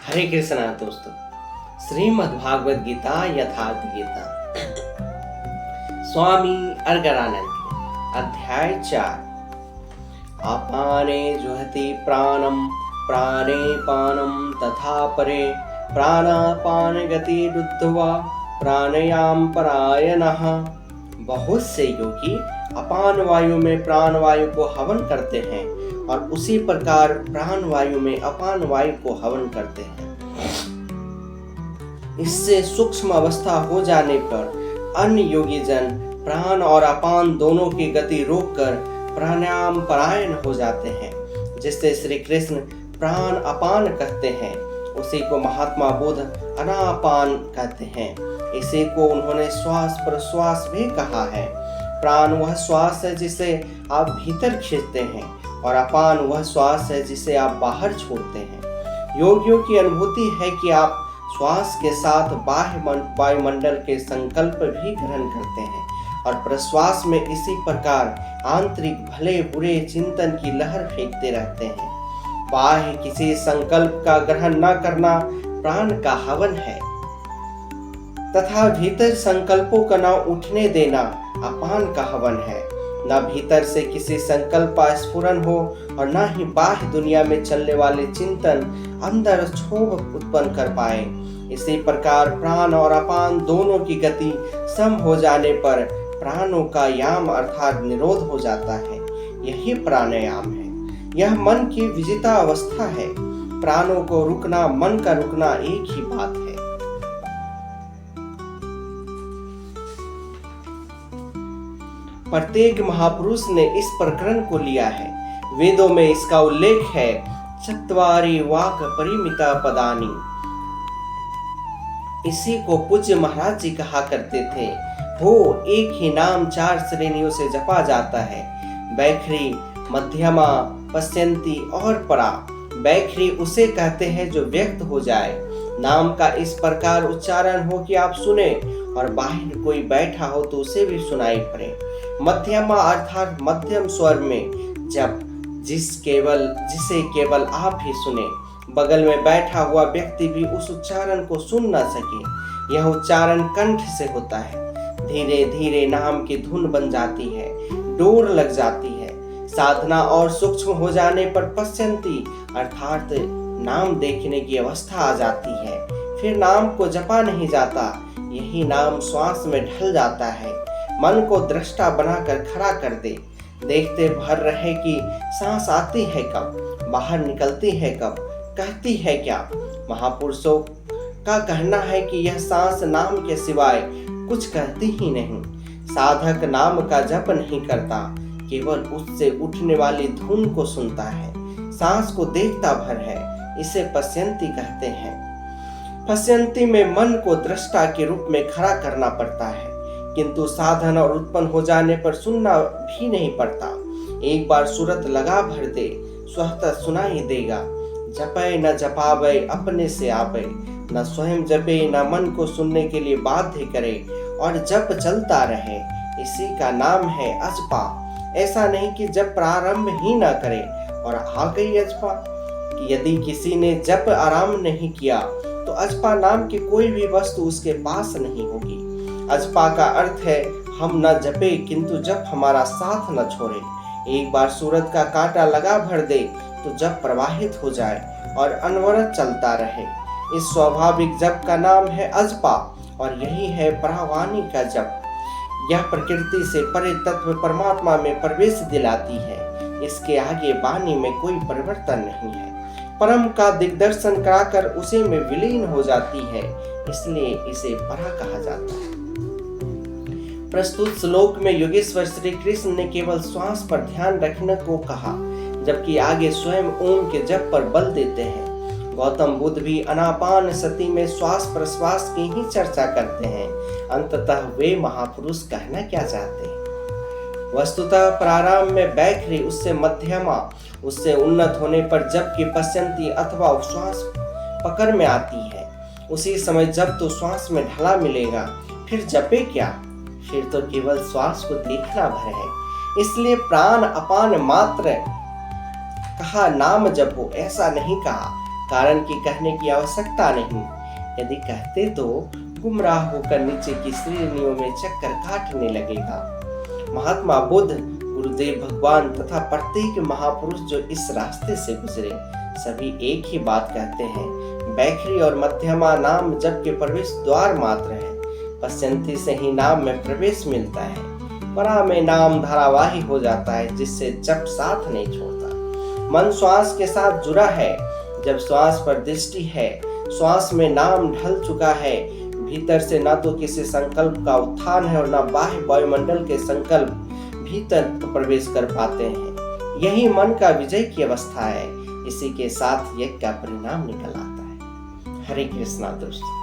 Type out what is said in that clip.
हरे कृष्णा दोस्तों। श्रीमद् भागवत गीता यथार्थ गीता स्वामी अर्गरानंद अध्याय 4। अपाने जुहति प्राणम प्राणे पानम तथा परे प्राणापान गति रुद्धवा प्राणयाम परायणः। बहुत से योगी अपान वायु में प्राण वायु को हवन करते हैं और उसी प्रकार प्राण वायु में अपान वायु को हवन करते हैं। इससे सूक्ष्म अवस्था हो जाने पर अन्य योगी जन प्राण और अपान दोनों की गति रोककर प्राणायाम परायण हो जाते हैं, जिससे श्री कृष्ण प्राण अपान कहते हैं। उसी को महात्मा बुद्ध अनापान कहते हैं। इसी को उन्होंने श्वास प्रश्वास भी कहा है। प्राण वह श्वास है जिसे आप भीतर खींचते हैं और अपान वह श्वास है जिसे आप बाहर छोड़ते हैं। योगियों की अनुभूति है कि आप श्वास के साथ बाह्य वायुमंडल के संकल्प भी ग्रहण करते हैं और प्रश्वास में इसी प्रकार आंतरिक भले बुरे चिंतन की लहर फेंकते रहते हैं। बाह्य किसी संकल्प का ग्रहण न करना प्राण का हवन है तथा भीतर संकल्पों का न उठने देना अपान का हवन है। न भीतर से किसी संकल्प का स्फुरन हो और न ही बाह्य दुनिया में चलने वाले चिंतन अंदर क्षोभ उत्पन्न कर पाए। इसी प्रकार प्राण और अपान दोनों की गति सम हो जाने पर प्राणों का याम अर्थात निरोध हो जाता है। यही प्राणायाम है। यह मन की विजिता अवस्था है। प्राणों को रुकना मन का रुकना एक ही बात है। प्रत्येक महापुरुष ने इस प्रकरण को लिया है। वेदों में इसका उल्लेख है। चत्वारि वाक् परिमिता पदानि। इसी को पूज्य महाराज जी कहा करते थे। हो एक ही नाम 4 श्रेणियों से जपा जाता है। बैखरी, मध्यमा, पश्यंती और परा। बैखरी उसे कहते हैं जो व्यक्त हो जाए, नाम का इस प्रकार उच्चारण हो कि आप सुने और बाहर कोई बैठा हो तो उसे भी सुनाई पड़े। मध्यमा अर्थात मध्यम स्वर में जब जिसे केवल आप ही सुने, बगल में बैठा हुआ व्यक्ति भी उस उच्चारण को सुन न सके। यह उच्चारण कंठ से होता है। धीरे धीरे नाम की धुन बन जाती है, डोर लग जाती है। साधना और सूक्ष्म हो जाने पर पश्यंती अर्थात नाम देखने की अवस्था आ जाती है। फिर नाम को जपा नहीं जाता, यही नाम श्वास में ढल जाता है। मन को दृष्टा बनाकर खड़ा कर दे, देखते भर रहे कि सांस आती है कब, बाहर निकलती है कब, कहती है क्या। महापुरुषों का कहना है कि यह सांस नाम के सिवाय कुछ कहती ही नहीं। साधक नाम का जप नहीं करता, केवल उससे उठने वाली धुन को सुनता है, सांस को देखता भर है। इसे पश्यंती कहते हैं। पश्यंती में मन को दृष्टा के रूप में खड़ा करना पड़ता है, किंतु साधन और उत्पन्न हो जाने पर सुनना भी नहीं पड़ता। एक बार सूरत लगा भर दे, स्वतः सुनाई देगा। जपे न जपावे अपने से आवे, न स्वयं जपे न मन को सुनने के लिए बाध्य करे और जप चलता रहे। इसी का नाम है अजपा। ऐसा नहीं कि जप प्रारंभ ही न करे और आ गई अजपा। यदि किसी ने जप आरंभ नहीं किया तो अजपा नाम की कोई भी वस्तु उसके पास नहीं होगी। अजपा का अर्थ है हम न जपे किंतु जप हमारा साथ न छोड़े। एक बार सूरत का कांटा लगा भर दे तो जप प्रवाहित हो जाए और अनवरत चलता रहे। इस स्वाभाविक जप का नाम है अजपा और यही है परावाणी का जप। यह प्रकृति से परे तत्व परमात्मा में प्रवेश दिलाती है। इसके आगे वाणी में कोई परिवर्तन नहीं है। परम का दिग्दर्शन कराकर उसे में विलीन हो जाती है, इसलिए इसे परा कहा जाता है। प्रस्तुत श्लोक में योगेश्वर श्री कृष्ण ने केवल श्वास पर ध्यान रखने को कहा, जबकि आगे स्वयं ओम के जप पर बल देते हैं। गौतम बुद्ध भी अनापान सती में श्वास प्रश्वास की ही चर्चा करते हैं। अंततः वे महापुरुष कहना क्या चाहते हैं? वस्तुतः प्रारंभ में बैखरी, उससे मध्यमा, उससे उन्नत होने पर जप की पश्यंती अथवा श्वास पकड़ में आती है। उसी समय जब तो श्वास में ढला मिलेगा, फिर जपे क्या? फिर तो केवल श्वास को देखना भर है। इसलिए प्राण अपान मात्र कहा, नाम जपो ऐसा नहीं कहा। कारण की कहने की आवश्यकता नहीं। यदि कहते तो गुमराह होकर नीचे की श्रेणियों में चक्कर काटने लगेगा। महात्मा बुद्ध, गुरुदेव भगवान तथा प्रत्येक महापुरुष जो इस रास्ते से गुजरे, सभी एक ही बात कहते हैं, बैखरी और मध्यमा नाम जप के प्रवेश द्वार मात्र है। पश्यंती से ही नाम में प्रवेश मिलता है। परा में नाम धारावाही हो जाता है, जिससे जप साथ नहीं छोड़ता। मन श्वास के साथ जुड़ा है। जब श्वास पर दृष्टि है, श्वास में नाम ढल चुका है। भीतर से न तो किसी संकल्प का उत्थान है और न बाह्य वायुमंडल के संकल्प भीतर प्रवेश कर पाते हैं। यही मन का विजय की अवस्था है। इसी के साथ यज्ञ का परिणाम निकल आता है। हरे कृष्णा दोस्तों।